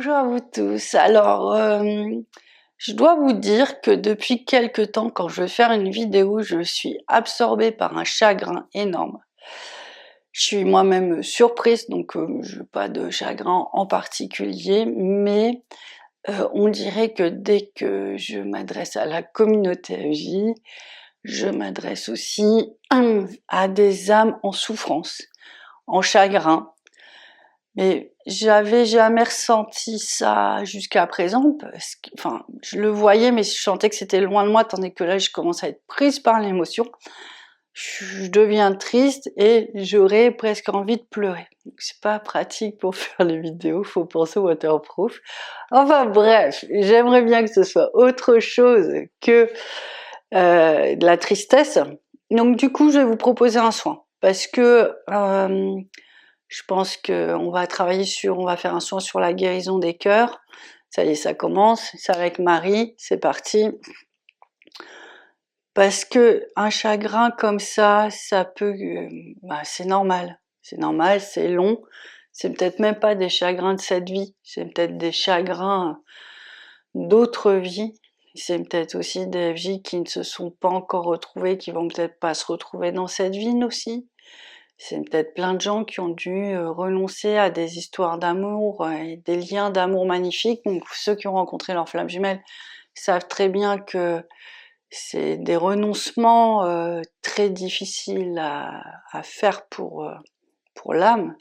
Bonjour à vous tous. Alors, je dois vous dire que depuis quelque temps, quand je vais faire une vidéo, je suis absorbée par un chagrin énorme. Je suis moi-même surprise, donc je n'ai pas de chagrin en particulier, mais on dirait que dès que je m'adresse à la communauté AJ, je m'adresse aussi à des âmes en souffrance, en chagrin. Mais j'avais jamais ressenti ça jusqu'à présent, parce que, enfin, je le voyais, mais je sentais que c'était loin de moi, tandis que là, je commence à être prise par l'émotion. Je deviens triste et j'aurais presque envie de pleurer. Donc, c'est pas pratique pour faire les vidéos, faut penser au waterproof. Enfin bref, j'aimerais bien que ce soit autre chose que de la tristesse. Donc du coup, je vais vous proposer un soin, parce que je pense qu'on va on va faire un soin sur la guérison des cœurs. Ça y est, ça commence. C'est avec Marie, c'est parti. Parce que un chagrin comme ça peut, c'est normal. C'est normal, c'est long. C'est peut-être même pas des chagrins de cette vie. C'est peut-être des chagrins d'autres vies. C'est peut-être aussi des vies qui ne se sont pas encore retrouvées, qui vont peut-être pas se retrouver dans cette vie aussi. C'est peut-être plein de gens qui ont dû renoncer à des histoires d'amour et des liens d'amour magnifiques. Donc ceux qui ont rencontré leur flamme jumelle savent très bien que c'est des renoncements très difficiles à faire pour l'âme.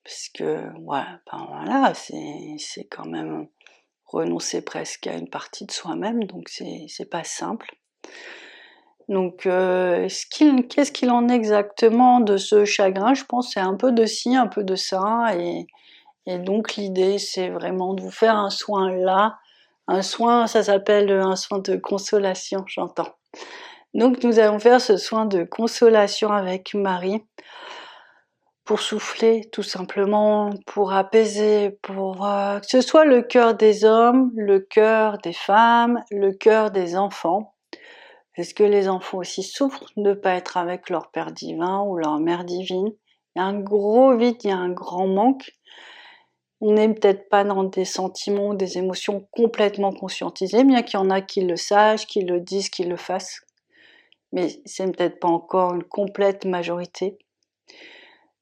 Parce que voilà, c'est quand même renoncer presque à une partie de soi-même, donc c'est pas simple. Donc, qu'est-ce qu'il en est exactement de ce chagrin? Je pense que c'est un peu de ci, un peu de ça, et donc l'idée c'est vraiment de vous faire un soin là. Un soin, ça s'appelle un soin de consolation, j'entends. Donc nous allons faire ce soin de consolation avec Marie, pour souffler tout simplement, pour apaiser, pour que ce soit le cœur des hommes, le cœur des femmes, le cœur des enfants. Est-ce que les enfants aussi souffrent de ne pas être avec leur Père divin ou leur Mère divine? Il y a un gros vide, il y a un grand manque. On n'est peut-être pas dans des sentiments, des émotions complètement conscientisées, bien qu'il y en a qui le sachent, qui le disent, qui le fassent. Mais c'est peut-être pas encore une complète majorité.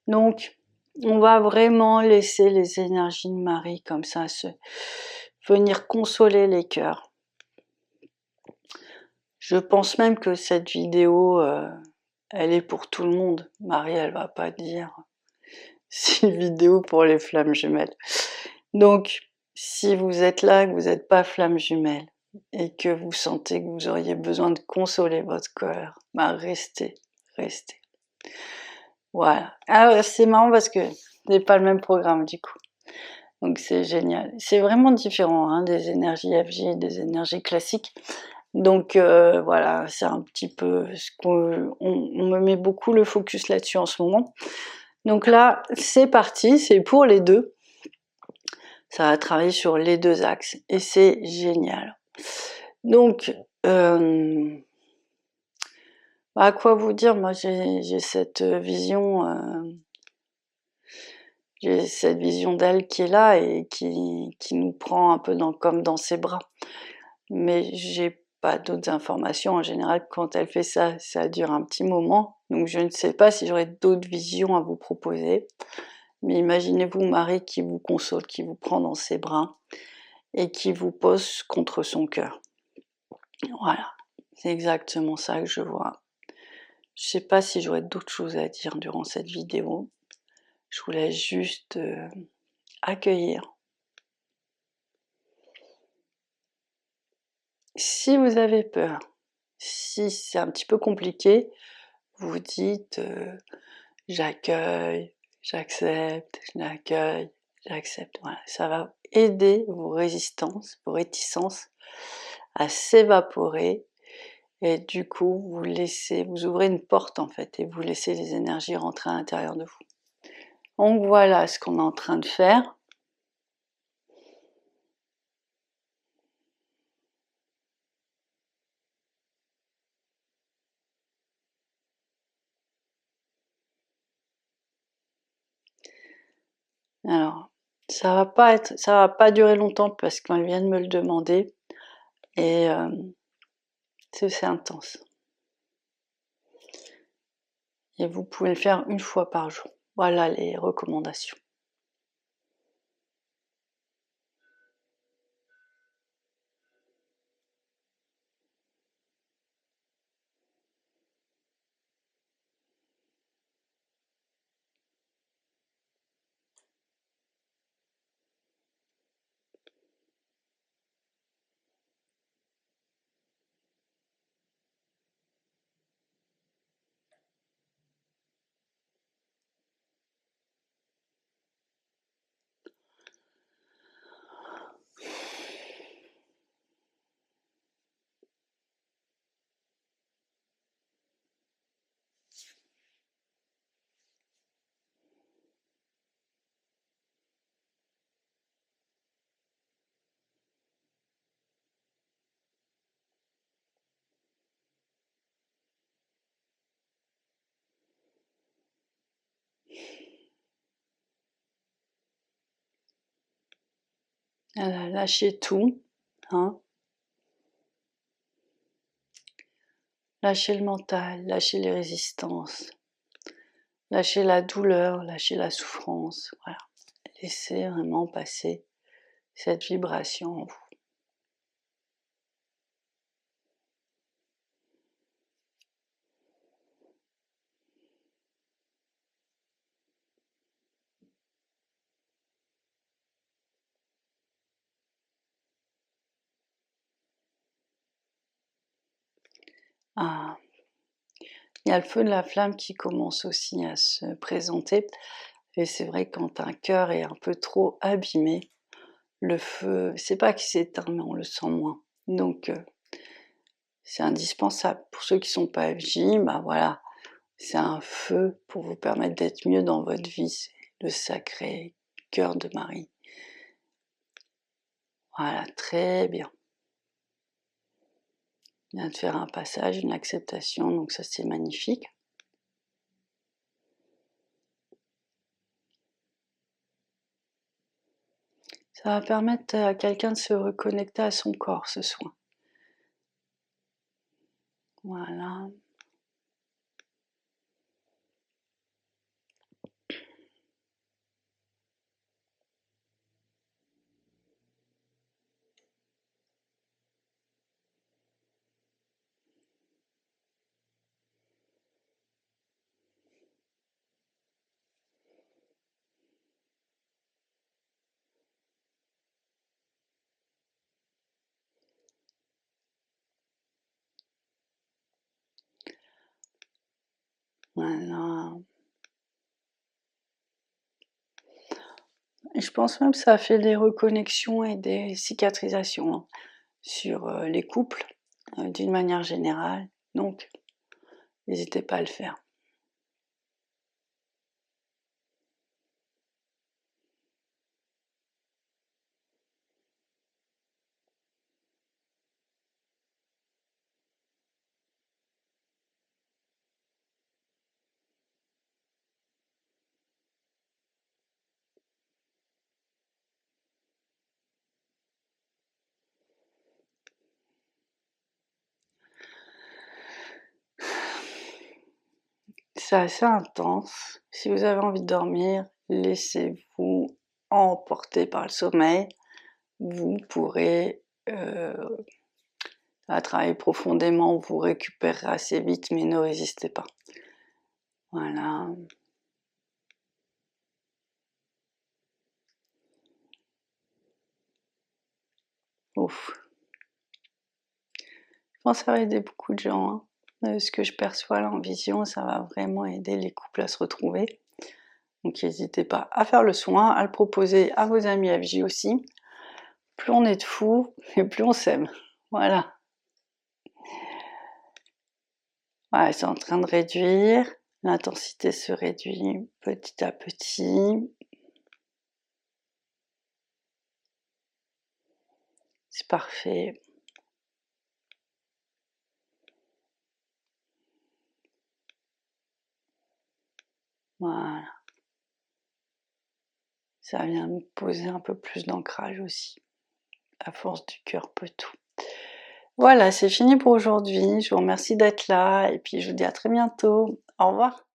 Donc, on va vraiment laisser les énergies de Marie comme ça venir consoler les cœurs. Je pense même que cette vidéo, elle est pour tout le monde. Marie, elle va pas dire c'est une vidéo pour les flammes jumelles. Donc, si vous êtes là, que vous n'êtes pas flamme jumelle, et que vous sentez que vous auriez besoin de consoler votre cœur, restez. Voilà. Ah, c'est marrant parce que c'est pas le même programme du coup. Donc c'est génial. C'est vraiment différent hein, des énergies FJ, des énergies classiques. Donc voilà, c'est un petit peu ce qu'on on me met beaucoup le focus là-dessus en ce moment. Donc là, c'est parti, c'est pour les deux. Ça va travailler sur les deux axes et c'est génial. Donc, à quoi vous dire, moi j'ai cette vision, d'elle qui est là et qui nous prend un peu comme dans ses bras. Mais j'ai pas d'autres informations. En général, quand elle fait ça, ça dure un petit moment. Donc je ne sais pas si j'aurai d'autres visions à vous proposer. Mais imaginez-vous Marie qui vous console, qui vous prend dans ses bras et qui vous pose contre son cœur. Voilà, c'est exactement ça que je vois. Je sais pas si j'aurai d'autres choses à dire durant cette vidéo. Je vous laisse juste accueillir. Si vous avez peur, si c'est un petit peu compliqué, vous dites j'accueille, j'accepte, j'accueille, j'accepte. Voilà, ça va aider vos résistances, vos réticences à s'évaporer et du coup vous ouvrez une porte en fait et vous laissez les énergies rentrer à l'intérieur de vous. Donc voilà ce qu'on est en train de faire. Alors, Ça va pas durer longtemps parce qu'elle vient de me le demander et c'est intense. Et vous pouvez le faire une fois par jour. Voilà les recommandations. Voilà, lâchez tout, hein. Lâchez le mental, lâchez les résistances, lâchez la douleur, lâchez la souffrance, voilà. Laissez vraiment passer cette vibration en vous. Ah, il y a le feu de la flamme qui commence aussi à se présenter. Et c'est vrai que quand un cœur est un peu trop abîmé, le feu, c'est pas qu'il s'éteint, mais on le sent moins. Donc c'est indispensable. Pour ceux qui sont pas FJ, bah voilà, c'est un feu pour vous permettre d'être mieux dans votre vie. C'est le sacré cœur de Marie. Voilà, très bien. Il vient de faire un passage, une acceptation, donc ça c'est magnifique. Ça va permettre à quelqu'un de se reconnecter à son corps, ce soin. Voilà. Voilà. Et je pense même que ça fait des reconnexions et des cicatrisations hein, sur les couples d'une manière générale. Donc, n'hésitez pas à le faire. C'est assez intense. Si vous avez envie de dormir, laissez-vous emporter par le sommeil. Vous pourrez travailler profondément, vous récupérerez assez vite, mais ne résistez pas. Voilà. Ouf. Je pense que ça va aider beaucoup de gens. Hein. Ce que je perçois là en vision, ça va vraiment aider les couples à se retrouver. Donc n'hésitez pas à faire le soin, à le proposer à vos amis FJ aussi. Plus on est de fous, et plus on s'aime. Voilà. Voilà, c'est en train de réduire. L'intensité se réduit petit à petit. C'est parfait. Voilà. ça vient me poser un peu plus d'ancrage aussi. À force du cœur peut tout. Voilà, c'est fini pour aujourd'hui. Je vous remercie d'être là et puis je vous dis à très bientôt. Au revoir.